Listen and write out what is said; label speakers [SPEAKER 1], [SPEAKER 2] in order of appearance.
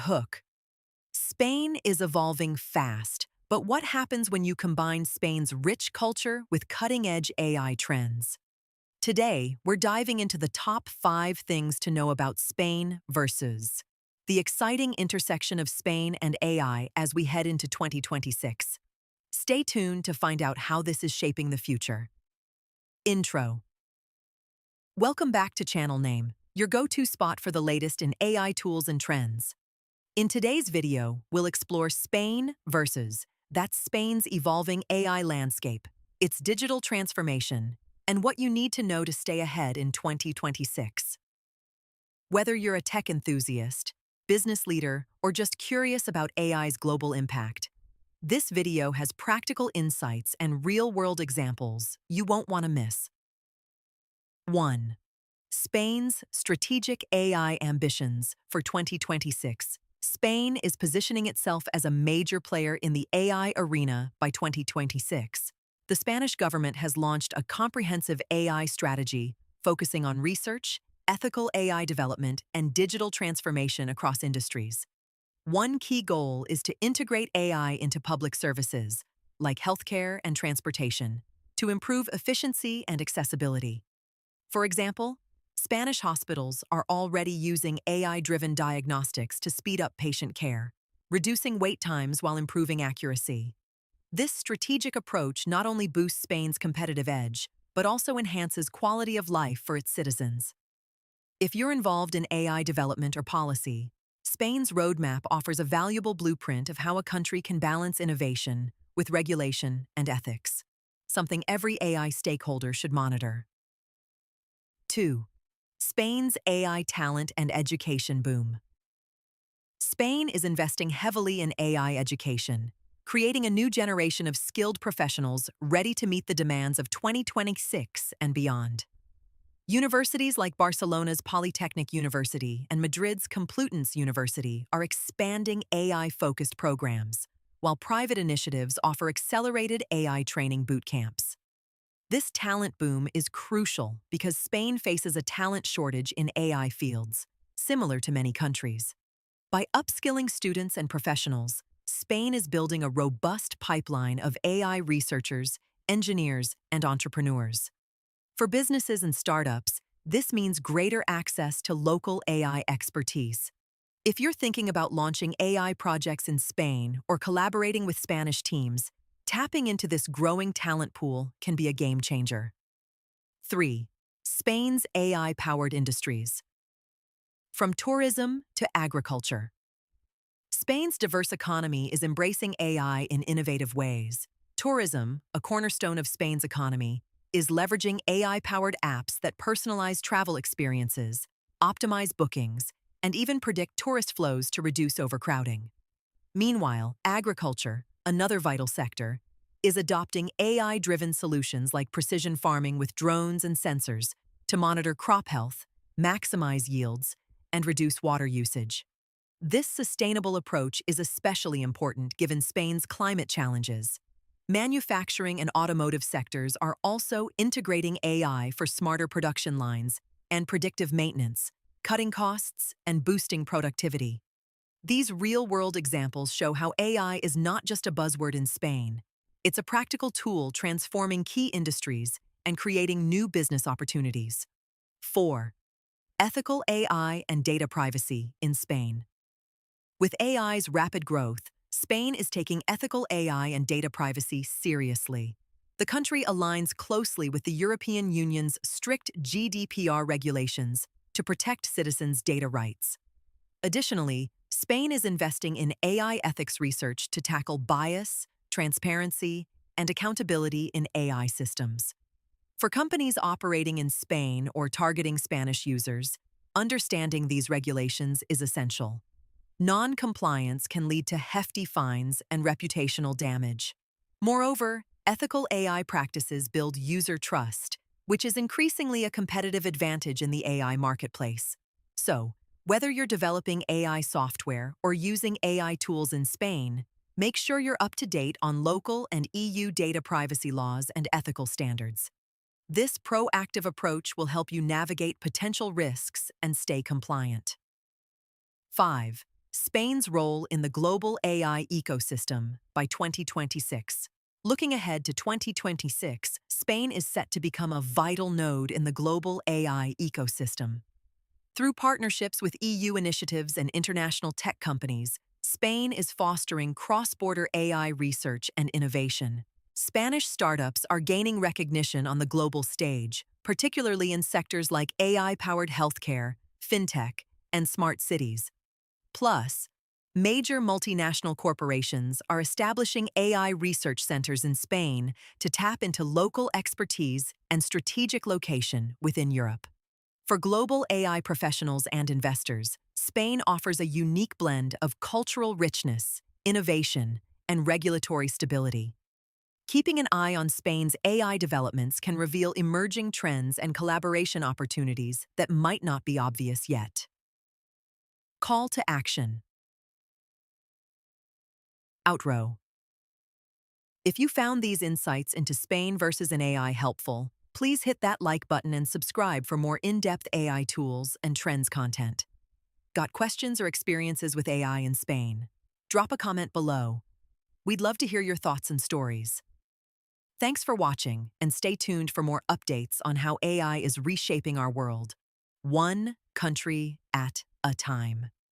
[SPEAKER 1] hook. Spain is evolving fast, but what happens when you combine Spain's rich culture with cutting-edge AI trends? Today, we're diving into the top 5 things to know about Spain versus the exciting intersection of Spain and AI as we head into 2026. Stay tuned to find out how this is shaping the future. Intro. Welcome back to Channel Name, your go-to spot for the latest in AI tools and trends. In today's video, we'll explore Spain versus that's Spain's evolving AI landscape, its digital transformation, and what you need to know to stay ahead in 2026. Whether you're a tech enthusiast, business leader, or just curious about AI's global impact, this video has practical insights and real-world examples you won't want to miss. 1. Spain's strategic AI ambitions for 2026. Spain is positioning itself as a major player in the AI arena by 2026. The Spanish government has launched a comprehensive AI strategy focusing on research, ethical AI development, and digital transformation across industries. One key goal is to integrate AI into public services, like healthcare and transportation, to improve efficiency and accessibility. For example, Spanish hospitals are already using AI-driven diagnostics to speed up patient care, reducing wait times while improving accuracy. This strategic approach not only boosts Spain's competitive edge, but also enhances quality of life for its citizens. If you're involved in AI development or policy, Spain's roadmap offers a valuable blueprint of how a country can balance innovation with regulation and ethics, something every AI stakeholder should monitor. 2. Spain's AI talent and education boom. Spain is investing heavily in AI education, creating a new generation of skilled professionals ready to meet the demands of 2026 and beyond. Universities like Barcelona's Polytechnic University and Madrid's Complutense University are expanding AI-focused programs, while private initiatives offer accelerated AI training boot camps. This talent boom is crucial because Spain faces a talent shortage in AI fields, similar to many countries. By upskilling students and professionals, Spain is building a robust pipeline of AI researchers, engineers, and entrepreneurs. For businesses and startups, this means greater access to local AI expertise. If you're thinking about launching AI projects in Spain or collaborating with Spanish teams, tapping into this growing talent pool can be a game changer. 3. Spain's AI-powered industries. From tourism to agriculture. Spain's diverse economy is embracing AI in innovative ways. Tourism, a cornerstone of Spain's economy, is leveraging AI-powered apps that personalize travel experiences, optimize bookings, and even predict tourist flows to reduce overcrowding. Meanwhile, agriculture, another vital sector, is adopting AI-driven solutions like precision farming with drones and sensors to monitor crop health, maximize yields, and reduce water usage. This sustainable approach is especially important given Spain's climate challenges. Manufacturing and automotive sectors are also integrating AI for smarter production lines and predictive maintenance, cutting costs and boosting productivity. These real-world examples show how AI is not just a buzzword in Spain. It's a practical tool transforming key industries and creating new business opportunities. 4. Ethical AI and data privacy in Spain. With AI's rapid growth, Spain is taking ethical AI and data privacy seriously. The country aligns closely with the European Union's strict GDPR regulations to protect citizens' data rights. Additionally, Spain is investing in AI ethics research to tackle bias, transparency, and accountability in AI systems. For companies operating in Spain or targeting Spanish users, understanding these regulations is essential. Non-compliance can lead to hefty fines and reputational damage. Moreover, ethical AI practices build user trust, which is increasingly a competitive advantage in the AI marketplace. So, whether you're developing AI software or using AI tools in Spain, make sure you're up to date on local and EU data privacy laws and ethical standards. This proactive approach will help you navigate potential risks and stay compliant. 5. Spain's role in the global AI ecosystem by 2026. Looking ahead to 2026, Spain is set to become a vital node in the global AI ecosystem. Through partnerships with EU initiatives and international tech companies, Spain is fostering cross-border AI research and innovation. Spanish startups are gaining recognition on the global stage, particularly in sectors like AI-powered healthcare, fintech, and smart cities. Plus, major multinational corporations are establishing AI research centers in Spain to tap into local expertise and strategic location within Europe. For global AI professionals and investors, Spain offers a unique blend of cultural richness, innovation, and regulatory stability. Keeping an eye on Spain's AI developments can reveal emerging trends and collaboration opportunities that might not be obvious yet. Call to action. Outrow. If you found these insights into Spain versus an AI helpful, please hit that like button and subscribe for more in-depth AI tools and trends content. Got questions or experiences with AI in Spain? Drop a comment below. We'd love to hear your thoughts and stories. Thanks for watching, and stay tuned for more updates on how AI is reshaping our world, one country at a time.